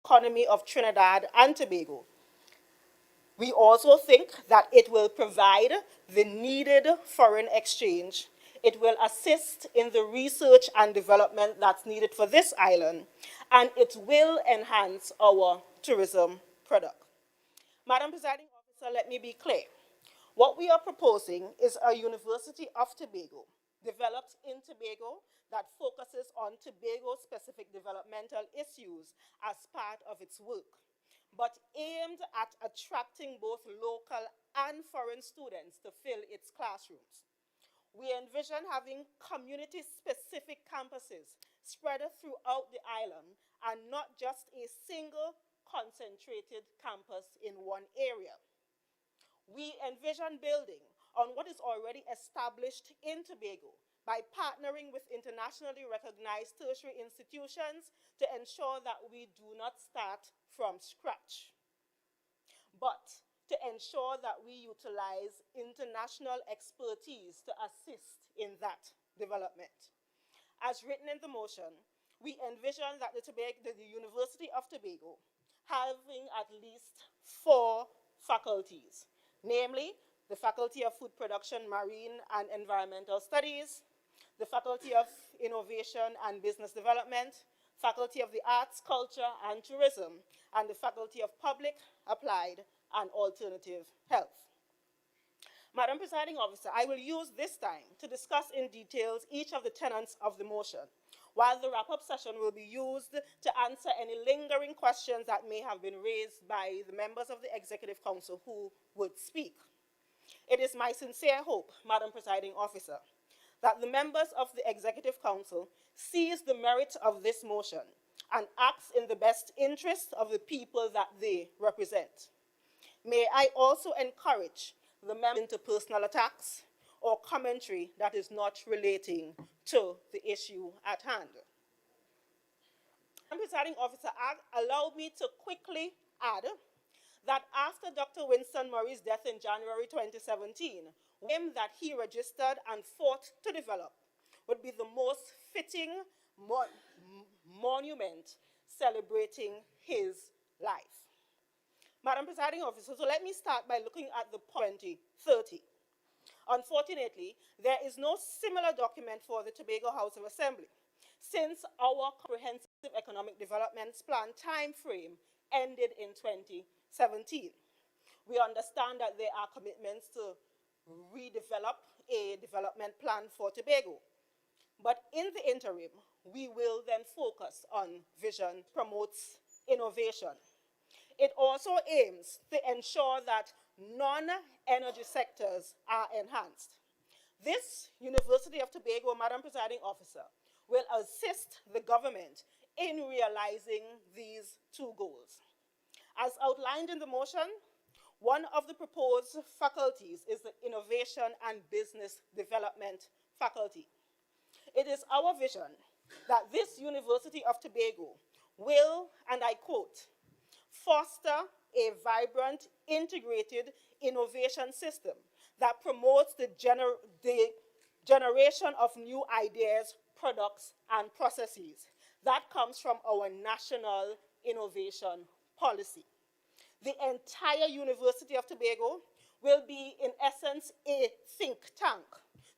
economy of Trinidad and Tobago. We also think that it will provide the needed foreign exchange. It will assist in the research and development that's needed for this island, and it will enhance our tourism product. Madam Presiding Officer, let me be clear. What we are proposing is a University of Tobago, developed in Tobago, that focuses on Tobago-specific developmental issues as part of its work, but aimed at attracting both local and foreign students to fill its classrooms. We envision having community-specific campuses spread throughout the island and not just a single concentrated campus in one area. We envision building on what is already established in Tobago by partnering with internationally recognized tertiary institutions to ensure that we do not start from scratch, but to ensure that we utilize international expertise to assist in that development. As written in the motion, we envision that the University of Tobago having at least 4 faculties, namely the Faculty of Food Production, Marine and Environmental Studies, the Faculty of Innovation and Business Development, Faculty of the Arts, Culture and Tourism, and the Faculty of Public, Applied and Alternative Health. Madam Presiding Officer, I will use this time to discuss in details each of the tenets of the motion, while the wrap-up session will be used to answer any lingering questions that may have been raised by the members of the Executive Council who would speak. It is my sincere hope, Madam Presiding Officer, that the members of the Executive Council sees the merit of this motion and acts in the best interest of the people that they represent. May I also encourage the members into personal attacks or commentary that is not relating to the issue at hand. Madam Presiding Officer, allow me to quickly add that after Dr. Winston Murray's death in January 2017, him that he registered and fought to develop would be the most fitting monument celebrating his life. Madam Presiding Officer, so let me start by looking at the 2030. Unfortunately, there is no similar document for the Tobago House of Assembly, since our comprehensive economic development plan time frame ended in 2017. We understand that there are commitments to redevelop a development plan for Tobago. But in the interim, we will then focus on vision, promotes innovation. It also aims to ensure that non-energy sectors are enhanced. This University of Tobago, Madam Presiding Officer, will assist the government in realizing these 2 goals. As outlined in the motion, one of the proposed faculties is the Innovation and Business Development Faculty. It is our vision that this University of Tobago will, and I quote, foster a vibrant, integrated innovation system that promotes the generation of new ideas, products, and processes. That comes from our national innovation policy. The entire University of Tobago will be, in essence, a think tank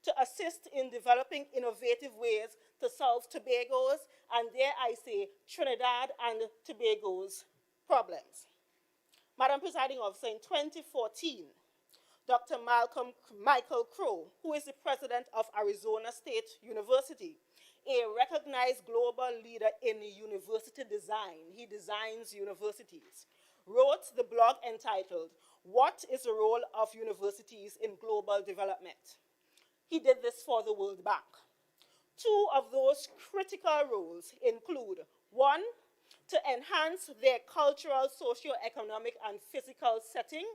to assist in developing innovative ways to solve Tobago's, and dare I say, Trinidad and Tobago's problems. Madam Presiding Officer, in 2014, Dr. Michael Crow, who is the president of Arizona State University, a recognized global leader in university design, he designs universities, wrote the blog entitled, "What is the Role of Universities in Global Development?" He did this for the World Bank. 2 of those critical roles include, 1, to enhance their cultural, socio-economic, and physical setting,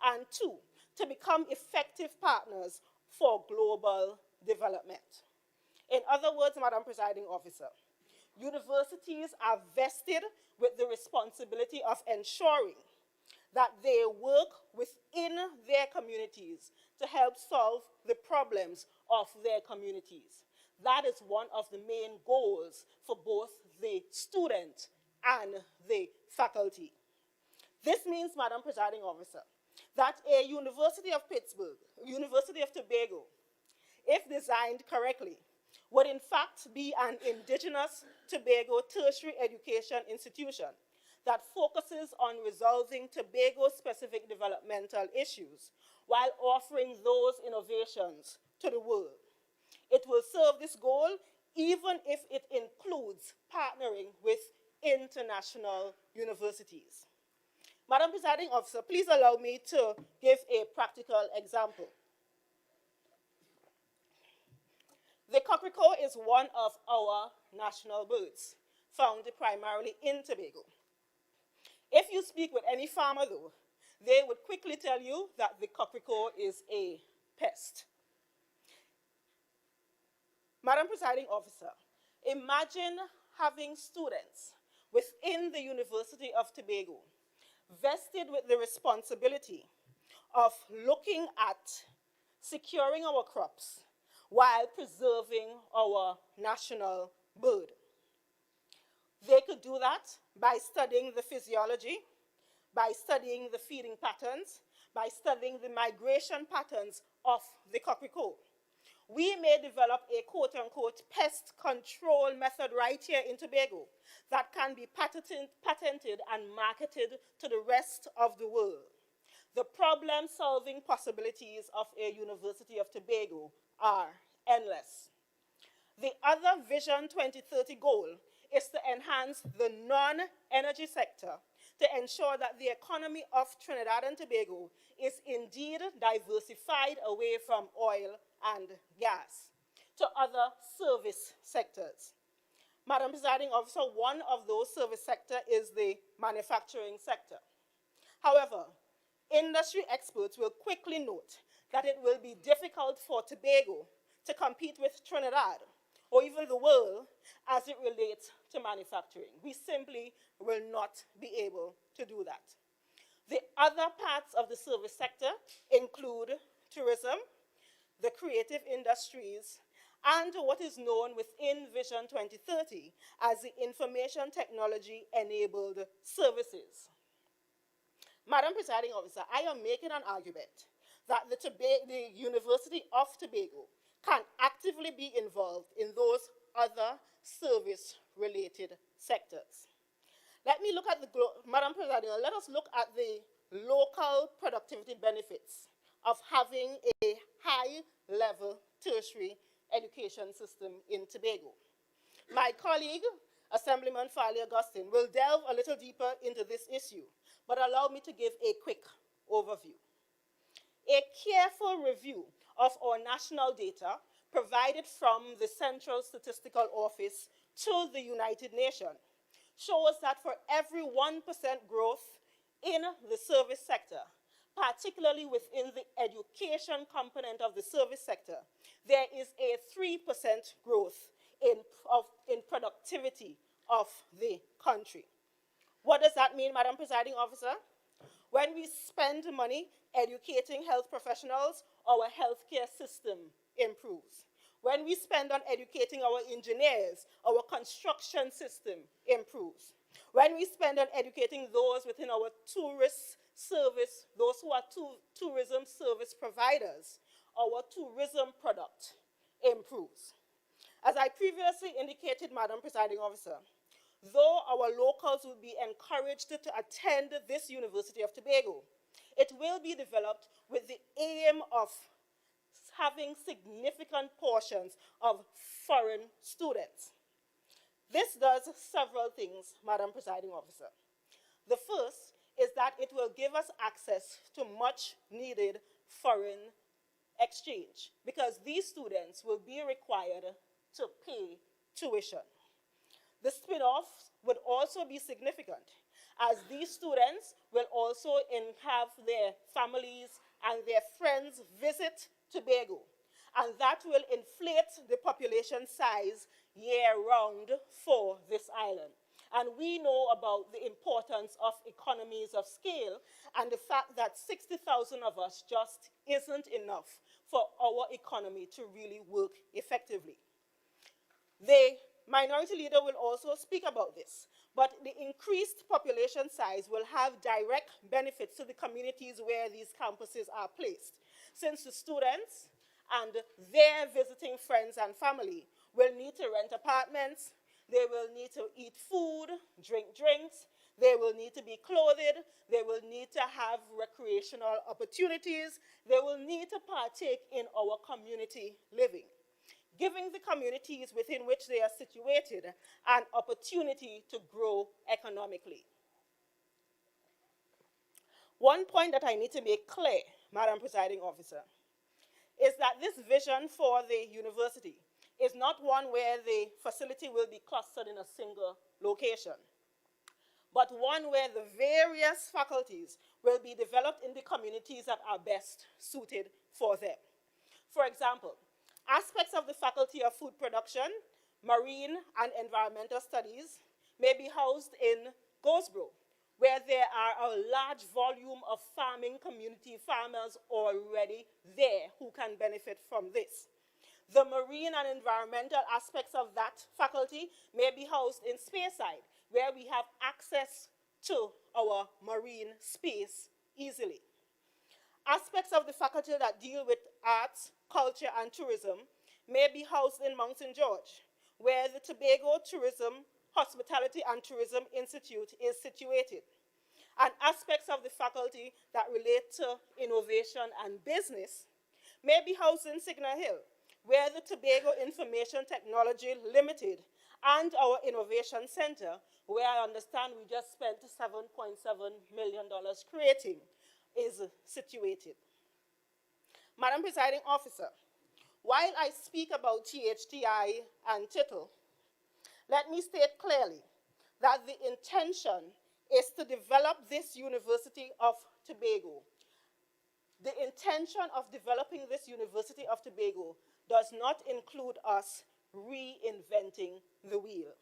and 2, to become effective partners for global development. In other words, Madam Presiding Officer, universities are vested with the responsibility of ensuring that they work within their communities to help solve the problems of their communities. That is one of the main goals for both the student and the faculty. This means, Madam Presiding Officer, that a University of Pittsburgh, University of Tobago, if designed correctly, would in fact be an indigenous Tobago tertiary education institution that focuses on resolving Tobago-specific developmental issues while offering those innovations to the world. It will serve this goal even if it includes partnering with international universities. Madam Presiding Officer, please allow me to give a practical example. The cockrecrow is one of our national birds, found primarily in Tobago. If you speak with any farmer, though, they would quickly tell you that the cockrecrow is a pest. Madam Presiding Officer, imagine having students within the University of Tobago vested with the responsibility of looking at securing our crops while preserving our national bird. They could do that by studying the physiology, by studying the feeding patterns, by studying the migration patterns of the cockrecrow. We may develop a quote-unquote pest control method right here in Tobago that can be patented and marketed to the rest of the world. The problem-solving possibilities of a University of Tobago are endless. The other Vision 2030 goal is to enhance the non-energy sector to ensure that the economy of Trinidad and Tobago is indeed diversified away from oil and gas to other service sectors. Madam Presiding Officer, one of those service sectors is the manufacturing sector. However, industry experts will quickly note that it will be difficult for Tobago to compete with Trinidad or even the world as it relates to manufacturing. We simply will not be able to do that. The other parts of the service sector include tourism, the creative industries, and what is known within Vision 2030 as the information technology enabled services. Madam Presiding Officer, I am making an argument that the University of Tobago can actively be involved in those other service-related sectors. Let me look at Madam President, let us look at the local productivity benefits of having a high-level tertiary education system in Tobago. My colleague, Assemblyman Farley Augustine, will delve a little deeper into this issue, but allow me to give a quick overview. A careful review of our national data provided from the Central Statistical Office to the United Nations shows that for every 1% growth in the service sector, particularly within the education component of the service sector, there is a 3% growth in productivity of the country. What does that mean, Madam Presiding Officer? When we spend money educating health professionals, our healthcare system improves. When we spend on educating our engineers, our construction system improves. When we spend on educating those within our tourist service, those who are tourism service providers, our tourism product improves. As I previously indicated, Madam Presiding Officer, though our locals will be encouraged to attend this University of Tobago, it will be developed with the aim of having significant portions of foreign students. This does several things, Madam Presiding Officer. The first is that it will give us access to much needed foreign exchange because these students will be required to pay tuition. The spin-off would also be significant as these students will also have their families and their friends visit Tobago, and that will inflate the population size year-round for this island. And we know about the importance of economies of scale and the fact that 60,000 of us just isn't enough for our economy to really work effectively. The minority leader will also speak about this, But the increased population size will have direct benefits to the communities where these campuses are placed, since the students and their visiting friends and family will need to rent apartments, they will need to eat food, drink drinks, they will need to be clothed, they will need to have recreational opportunities, they will need to partake in our community living, giving the communities within which they are situated an opportunity to grow economically. One point that I need to make clear, Madam Presiding Officer, is that this vision for the university is not one where the facility will be clustered in a single location, but one where the various faculties will be developed in the communities that are best suited for them. For example, aspects of the Faculty of Food Production, Marine and Environmental Studies may be housed in Goldsboro, where there are a large volume of farming community farmers already there who can benefit from this. The marine and environmental aspects of that faculty may be housed in Speyside, where we have access to our marine space easily. Aspects of the faculty that deal with arts, culture, and tourism may be housed in Mount St. George, where the Tobago Tourism, Hospitality, and Tourism Institute is situated. And aspects of the faculty that relate to innovation and business may be housed in Signal Hill, where the Tobago Information Technology Limited and our Innovation Center, where I understand we just spent $7.7 million creating, is situated. Madam Presiding Officer, while I speak about THTI and TITL, let me state clearly that the intention is to develop this University of Tobago. The intention of developing this University of Tobago does not include us reinventing the wheel.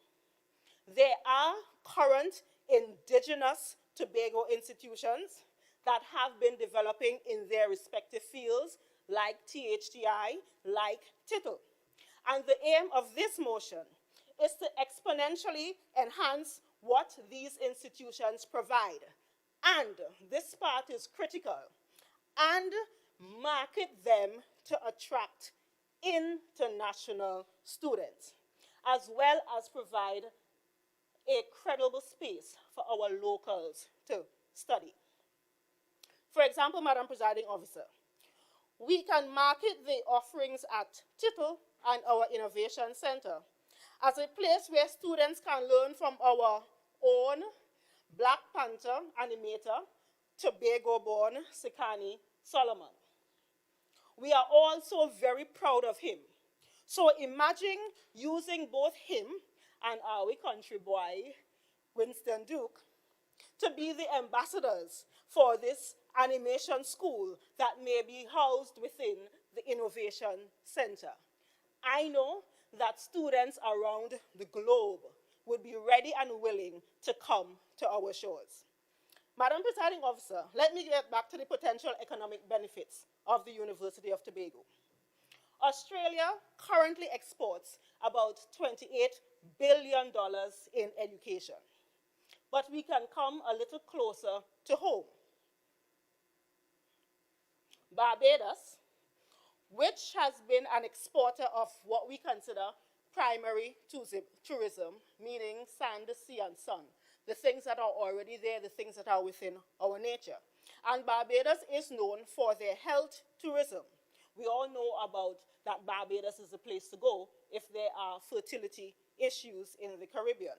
There are current indigenous Tobago institutions that have been developing in their respective fields, like THTI, like TITL. And the aim of this motion is to exponentially enhance what these institutions provide. And this part is critical. And market them to attract international students, as well as provide a credible space for our locals to study. For example, Madam Presiding Officer, we can market the offerings at TITL and our Innovation Center as a place where students can learn from our own Black Panther animator, Tobago-born Sekani Solomon. We are also very proud of him. So imagine using both him and our country boy, Winston Duke, to be the ambassadors for this animation school that may be housed within the Innovation Center. I know that students around the globe would be ready and willing to come to our shores. Madam Presiding Officer, let me get back to the potential economic benefits of the University of Tobago. Australia currently exports about $28 billion in education. But we can come a little closer to home. Barbados, which has been an exporter of what we consider primary tourism, meaning sand, sea, and sun, the things that are already there, the things that are within our nature. And Barbados is known for their health tourism. We all know about that Barbados is the place to go if there are fertility issues in the Caribbean.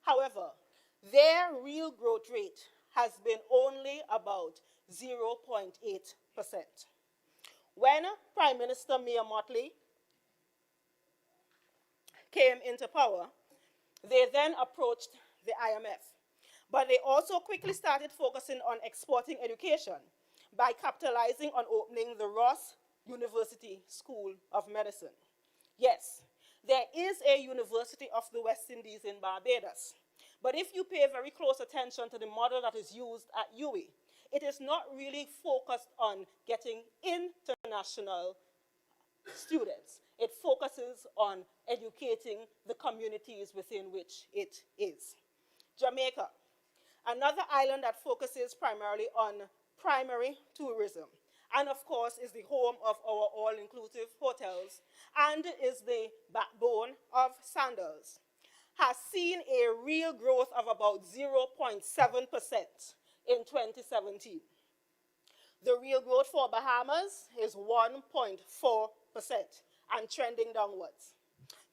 However, their real growth rate has been only about 0.8%. When Prime Minister Mia Mottley came into power, they then approached the IMF. But they also quickly started focusing on exporting education by capitalizing on opening the Ross University School of Medicine. Yes, there is a University of the West Indies in Barbados. But if you pay very close attention to the model that is used at UWI, it is not really focused on getting international students. It focuses on educating the communities within which it is. Jamaica, another island that focuses primarily on primary tourism, and of course is the home of our all-inclusive hotels and is the backbone of Sandals, has seen a real growth of about 0.7% in 2017. The real growth for Bahamas is 1.4% and trending downwards.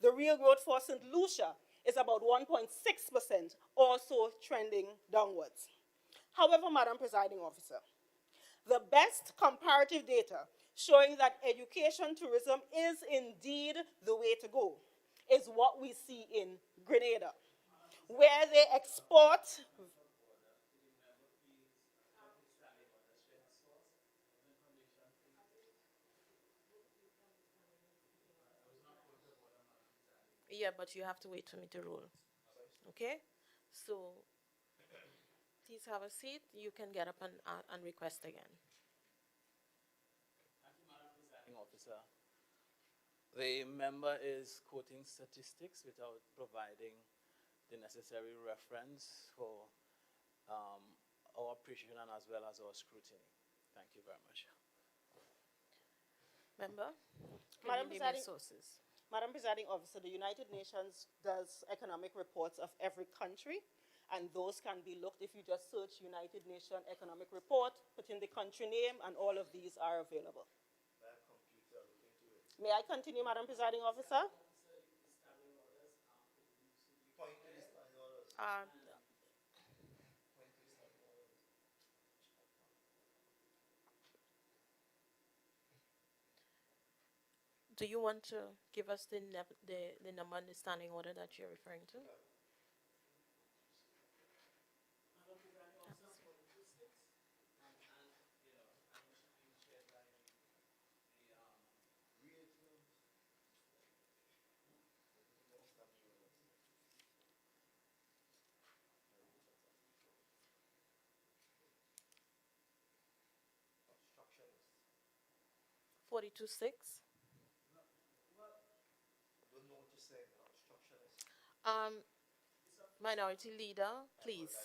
The real growth for St. Lucia is about 1.6%, also trending downwards. However, Madam Presiding Officer, the best comparative data showing that education tourism is indeed the way to go is what we see in Grenada, where they export. Yeah, but you have to wait for me to roll. Okay? So please have a seat. You can get up and request again. Thank you, Madam Presiding Officer. The member is quoting statistics without providing the necessary reference for our appreciation and as well as our scrutiny. Thank you very much. Member, can Madam you name your Presiding- sources? Madam Presiding Officer, the United Nations does economic reports of every country, and those can be looked if you just search United Nations Economic Report, put in the country name, and all of these are available. May I continue, Madam Presiding Officer? Uh, do you want to give us the number and the standing order that you're referring to? Madam Presiding Officer, for the statistics, and which is being shared by the real 42.6. Minority Leader, please.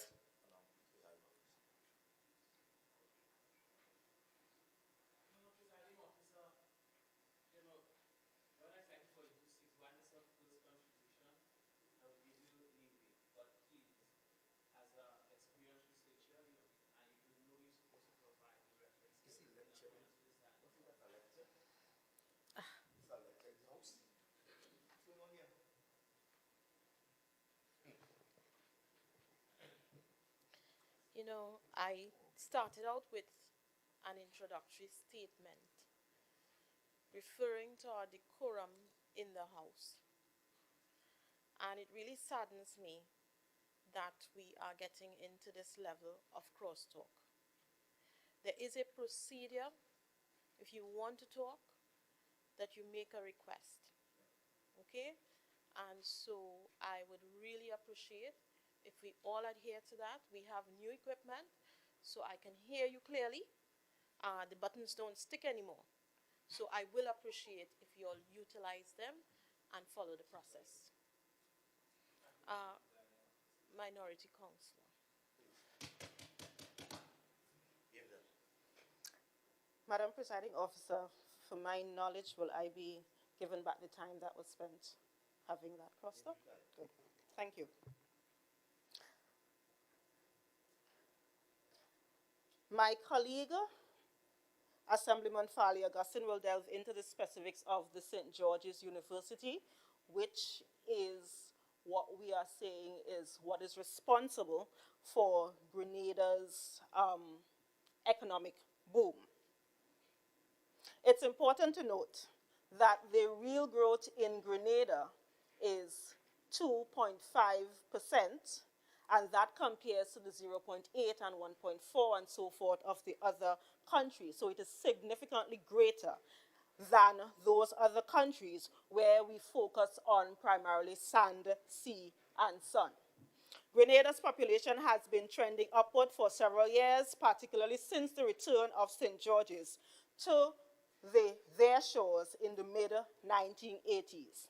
Madam Presiding Officer, when I cited 42.6, one is of first contribution, I will give you leeway, but please, as an experienced researcher, and you know you're supposed to provide the references. This is a lecture. What is that, a lecture? It's a lecture. What's going on here? You know, I started out with an introductory statement referring to our decorum in the House. And it really saddens me that we are getting into this level of crosstalk. There is a procedure, if you want to talk, that you make a request. Okay? And so I would really appreciate if we all adhere to that. We have new equipment, so I can hear you clearly. The buttons don't stick anymore. So I will appreciate if you all utilize them and follow the process. Minority Councillor. Madam Presiding Officer, for my knowledge, will I be given back the time that was spent having that crossed up? Good. Thank you. My colleague, Assemblyman Farley Augustine, will delve into the specifics of the St. George's University, which is what we are saying is what is responsible for Grenada's economic boom. It's important to note that the real growth in Grenada is 2.5%, and that compares to the 0.8 and 1.4 and so forth of the other countries. So it is significantly greater than those other countries where we focus on primarily sand, sea, and sun. Grenada's population has been trending upward for several years, particularly since the return of St. George's to their shores in the mid-1980s.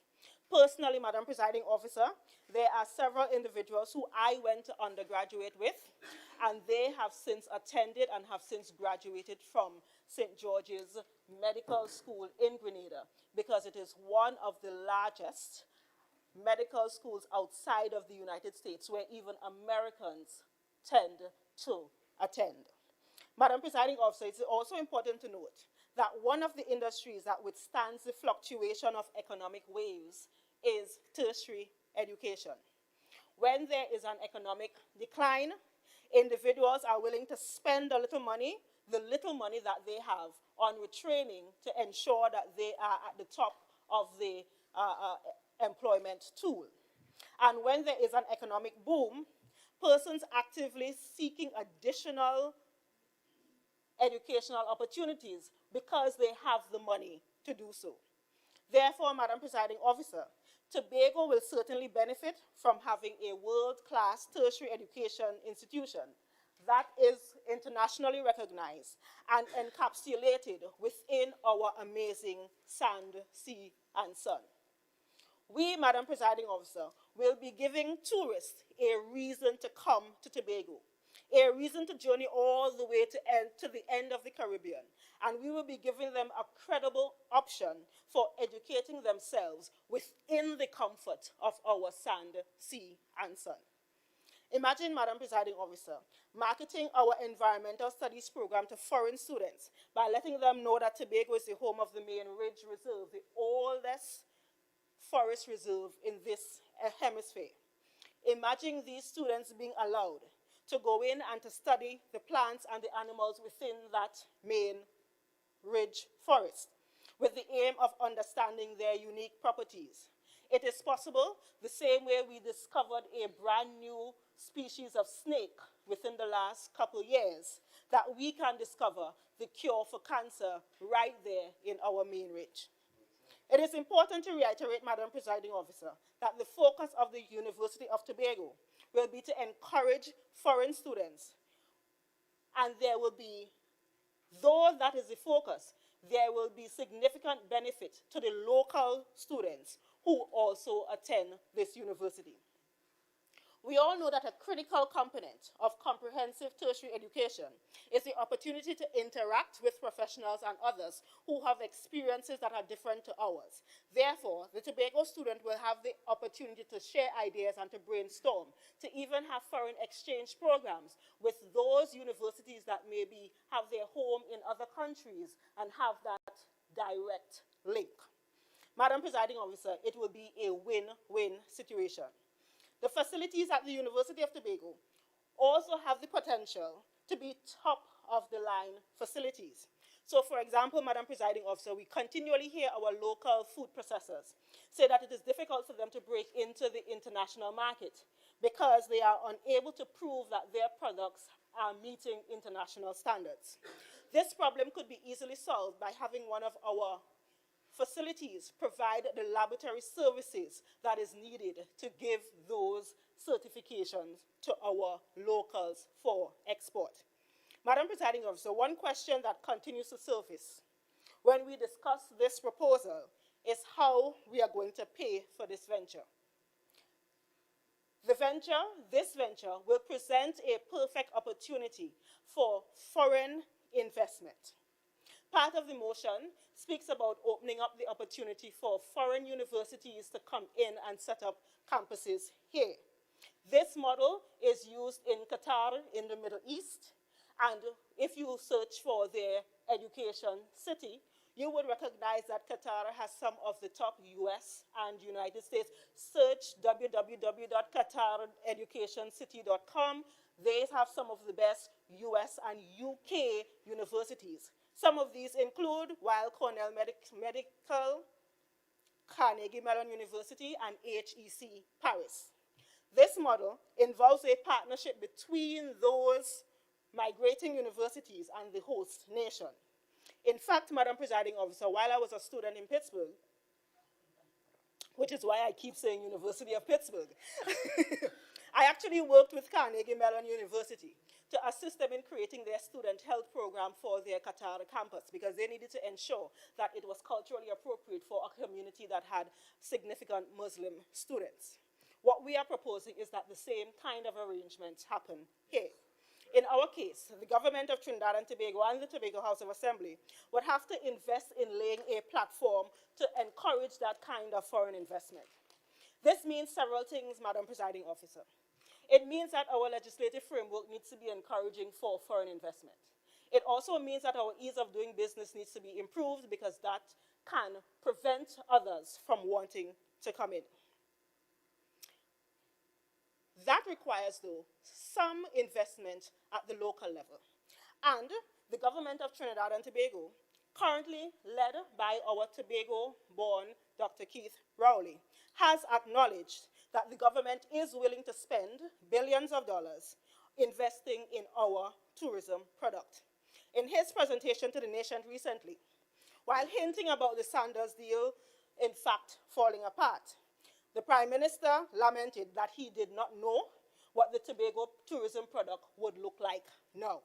Personally, Madam Presiding Officer, there are several individuals who I went to undergraduate with, and they have since attended and have since graduated from St. George's Medical School in Grenada, because it is one of the largest medical schools outside of the United States where even Americans tend to attend. Madam Presiding Officer, it's also important to note that one of the industries that withstands the fluctuation of economic waves is tertiary education. When there is an economic decline, individuals are willing to spend a little money, the little money that they have, on retraining to ensure that they are at the top of the employment tool. And when there is an economic boom, persons actively seeking additional educational opportunities because they have the money to do so. Therefore, Madam Presiding Officer, Tobago will certainly benefit from having a world-class tertiary education institution that is internationally recognized and encapsulated within our amazing sand, sea, and sun. We, Madam Presiding Officer, will be giving tourists a reason to come to Tobago, a reason to journey all the way to the end of the Caribbean, and we will be giving them a credible option for educating themselves within the comfort of our sand, sea, and sun. Imagine, Madam Presiding Officer, marketing our environmental studies program to foreign students by letting them know that Tobago is the home of the Main Ridge Reserve, the oldest forest reserve in this hemisphere. Imagine these students being allowed to go in and to study the plants and the animals within that main ridge forest with the aim of understanding their unique properties. It is possible, the same way we discovered a brand new species of snake within the last couple years, that we can discover the cure for cancer right there in our main ridge. It is important to reiterate, Madam Presiding Officer, that the focus of the University of Tobago will be to encourage foreign students, and there will be, though that is the focus, there will be significant benefit to the local students who also attend this university. We all know that a critical component of comprehensive tertiary education is the opportunity to interact with professionals and others who have experiences that are different to ours. Therefore, the Tobago student will have the opportunity to share ideas and to brainstorm, to even have foreign exchange programs with those universities that maybe have their home in other countries and have that direct link. Madam Presiding Officer, it will be a win-win situation. The facilities at the University of Tobago also have the potential to be top-of-the-line facilities. So, for example, Madam Presiding Officer, we continually hear our local food processors say that it is difficult for them to break into the international market because they are unable to prove that their products are meeting international standards. This problem could be easily solved by having one of our facilities provide the laboratory services that is needed to give those certifications to our locals for export. Madam Presiding Officer, one question that continues to surface when we discuss this proposal is how we are going to pay for this venture. This venture will present a perfect opportunity for foreign investment. Part of the motion speaks about opening up the opportunity for foreign universities to come in and set up campuses here. This model is used in Qatar in the Middle East, and if you search for their education city, you would recognize that Qatar has some of the top US and United States. Search www.qatareducationcity.com. They have some of the best US and UK universities. Some of these include Weill Cornell Medical, Carnegie Mellon University, and HEC Paris. This model involves a partnership between those migrating universities and the host nation. In fact, Madam Presiding Officer, while I was a student in Pittsburgh, which is why I keep saying University of Pittsburgh, I actually worked with Carnegie Mellon University to assist them in creating creating their student health program for their Qatar campus because they needed to ensure that it was culturally appropriate for a community that had significant Muslim students. What we are proposing is that the same kind of arrangements happen here. In our case, the government of Trinidad and Tobago and the Tobago House of Assembly would have to invest in laying a platform to encourage that kind of foreign investment. This means several things, Madam Presiding Officer. It means that our legislative framework needs to be encouraging for foreign investment. It also means that our ease of doing business needs to be improved because that can prevent others from wanting to come in. That requires, though, some investment at the local level. And the government of Trinidad and Tobago, currently led by our Tobago-born Dr. Keith Rowley, has acknowledged that the government is willing to spend billions of dollars investing in our tourism product. In his presentation to the nation recently, while hinting about the Sanders deal, in fact, falling apart, the Prime Minister lamented that he did not know what the Tobago tourism product would look like now.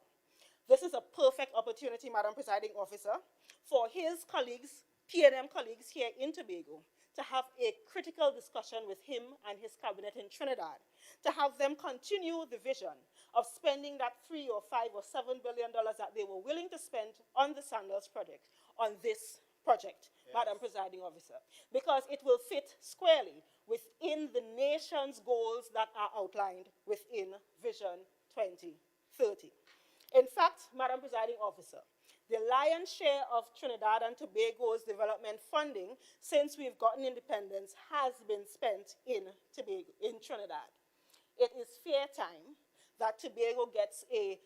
This is a perfect opportunity, Madam Presiding Officer, for his colleagues, P&M colleagues here in Tobago, to have a critical discussion with him and his cabinet in Trinidad, to have them continue the vision of spending that $3 or $5 or $7 billion that they were willing to spend on the Sandals project on this project, yes, Madam Presiding Officer, because it will fit squarely within the nation's goals that are outlined within Vision 2030. In fact, Madam Presiding Officer, the lion's share of Trinidad and Tobago's development funding since we've gotten independence has been spent in Trinidad. It is fair time that Tobago gets a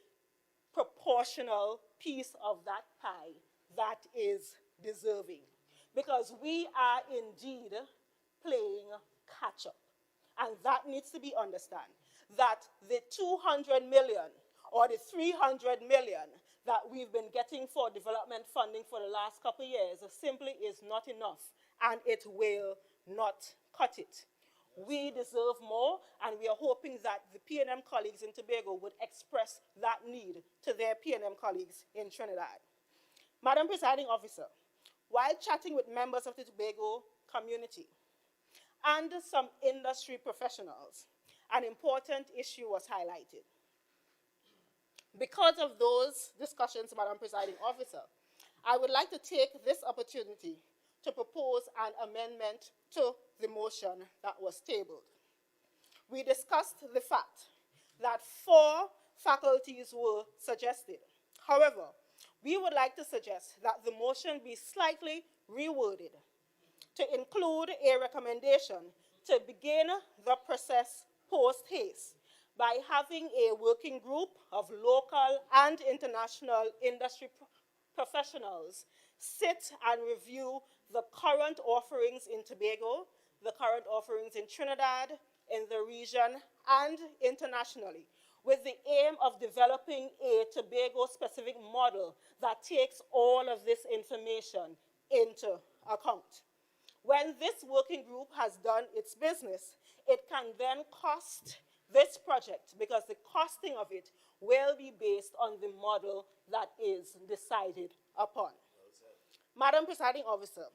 proportional piece of that pie that is deserving, because we are indeed playing catch-up. And that needs to be understood, that the 200 million or the 300 million that we've been getting for development funding for the last couple of years simply is not enough, and it will not cut it. We deserve more, and we are hoping that the P&M colleagues in Tobago would express that need to their P&M colleagues in Trinidad. Madam Presiding Officer, while chatting with members of the Tobago community and some industry professionals, an important issue was highlighted. Because of those discussions, Madam Presiding Officer, I would like to take this opportunity to propose an amendment to the motion that was tabled. We discussed the fact that 4 faculties were suggested. However, we would like to suggest that the motion be slightly reworded to include a recommendation to begin the process post-haste by having a working group of local and international industry professionals sit and review the current offerings in Tobago, the current offerings in Trinidad, in the region, and internationally, with the aim of developing a Tobago-specific model that takes all of this information into account. When this working group has done its business, it can then cost this project, because the costing of it will be based on the model that is decided upon. Madam Presiding Officer,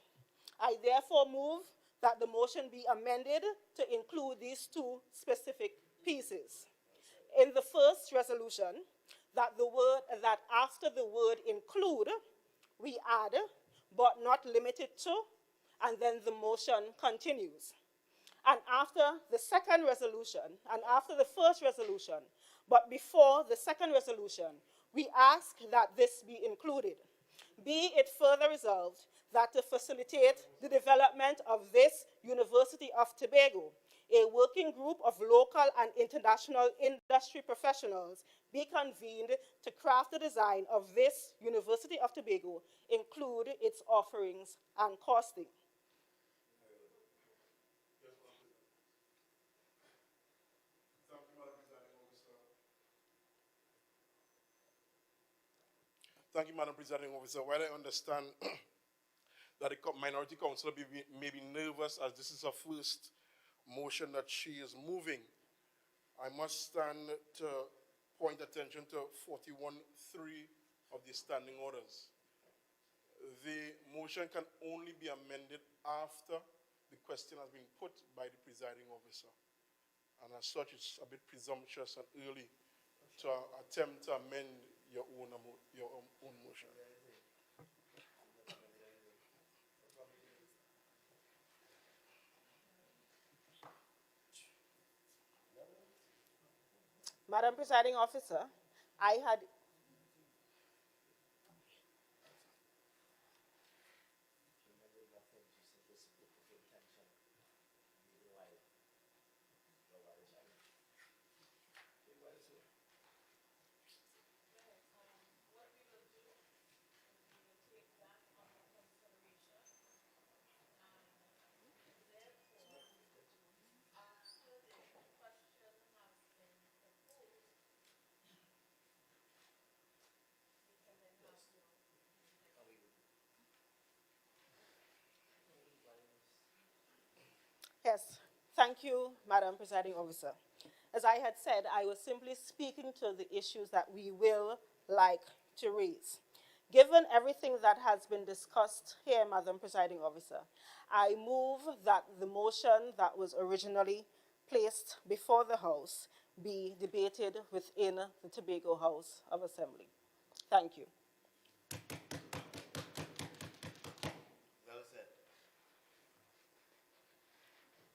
I therefore move that the motion be amended to include these 2 specific pieces. In the first resolution, that after the word include, we add, but not limited to, and then the motion continues. And after the second resolution, and after the first resolution, but before the second resolution, we ask that this be included. Be it further resolved that to facilitate the development of this University of Tobago, a working group of local and international industry professionals be convened to craft the design of this University of Tobago, include its offerings and costing. Thank you, Madam Presiding Officer. While I understand that the minority councillor may be nervous as this is her first motion that she is moving, I must stand to point attention to 41.3 of the standing orders. The motion can only be amended after the question has been put by the presiding officer. And as such, it's a bit presumptuous and early to attempt to amend your own motion. Madam Presiding Officer, I had What we will do is we will take that under consideration, and therefore, after the question has been proposed, we can then have your. Yes, thank you, Madam Presiding Officer. As I had said, I was simply speaking to the issues that we will like to raise. Given everything that has been discussed here, Madam Presiding Officer, I move that the motion that was originally placed before the House be debated within the Tobago House of Assembly. Thank you. Well said.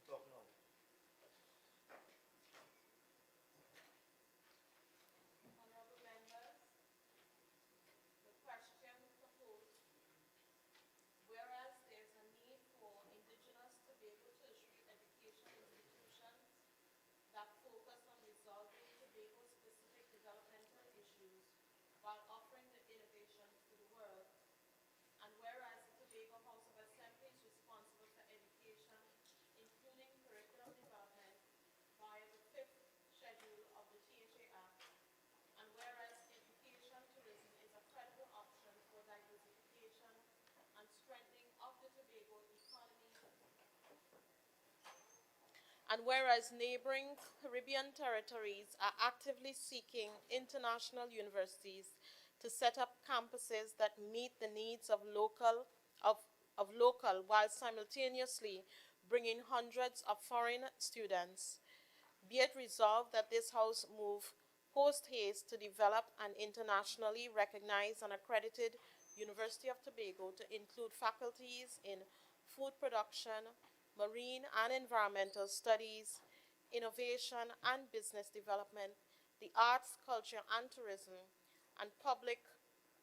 Talk now. Honorable members, the question proposed, whereas there is a need for indigenous Tobago tertiary education institutions that focus on resolving Tobago-specific developmental issues while offering the innovation to the world, and whereas the Tobago House of Assembly is responsible for education, including curriculum development via the 5th schedule of the THA Act, and whereas education tourism is a credible option for diversification and strengthening of the Tobago economy, and whereas neighboring Caribbean territories are actively seeking international universities to set up campuses that meet the needs of local while simultaneously bringing hundreds of foreign students, be it resolved that this House move post haste to develop an internationally recognized and accredited University of Tobago to include faculties in food production, marine and environmental studies, innovation and business development, the arts, culture and tourism, and public,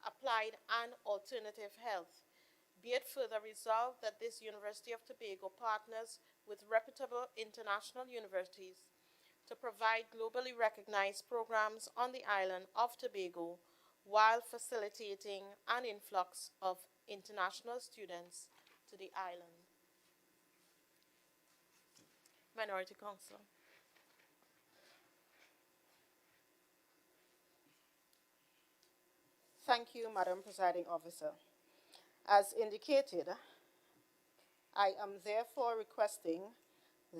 applied and alternative health. Be it further resolved that this University of Tobago partners with reputable international universities to provide globally recognized programs on the island of Tobago while facilitating an influx of international students to the island. Minority Council. Thank you, Madam Presiding Officer. As indicated, I am therefore requesting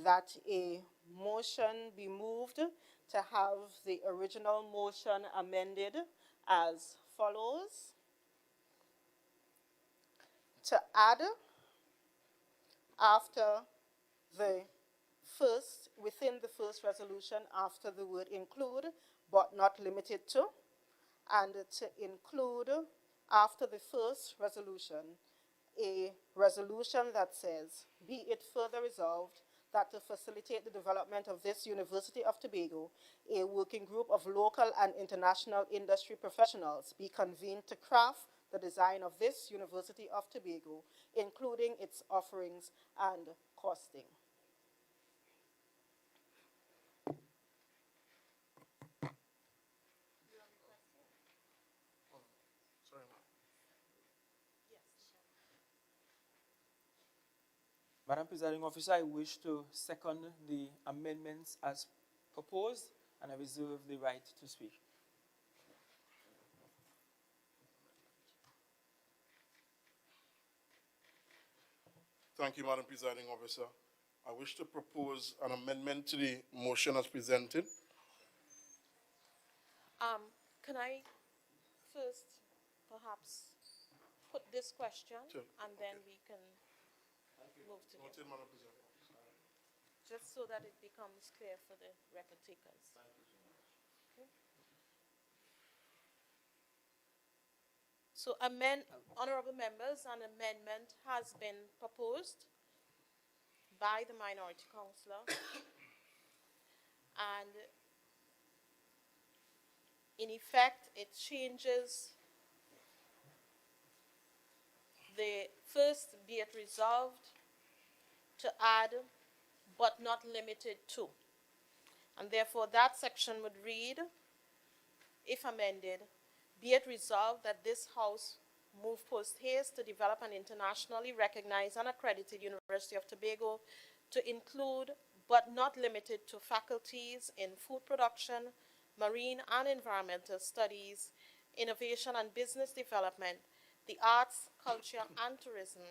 that a motion be moved to have the original motion amended as follows. To add after the first, within the first resolution, after the word include, but not limited to, and to include after the first resolution a resolution that says, be it further resolved that to facilitate the development of this University of Tobago, a working group of local and international industry professionals be convened to craft the design of this University of Tobago, including its offerings and costing. Sorry, ma'am. Madam Presiding Officer, I wish to second the amendments as proposed, and I reserve the right to speak. Thank you, Madam Presiding Officer. I wish to propose an amendment to the motion as presented. Can I first perhaps put this question Sure. and then we can move to Noted, the, Madam President. just so that it becomes clear for the record takers. Okay. So, honorable members, an amendment has been proposed by the minority councillor, and in effect, it changes the first "be it resolved" to add "but not limited to." And therefore, that section would read, if amended, "Be it resolved that this House move post haste to develop an internationally recognized and accredited University of Tobago to include, but not limited to, faculties in food production, marine and environmental studies, innovation and business development, the arts, culture and tourism,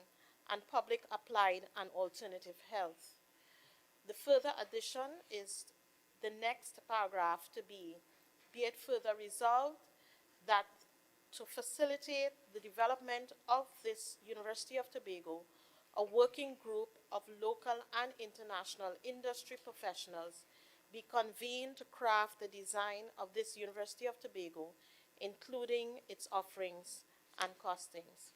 and public applied and alternative health." The further addition is the next paragraph to be it further resolved that to facilitate the development of this University of Tobago, a working group of local and international industry professionals be convened to craft the design of this University of Tobago, including its offerings and costings.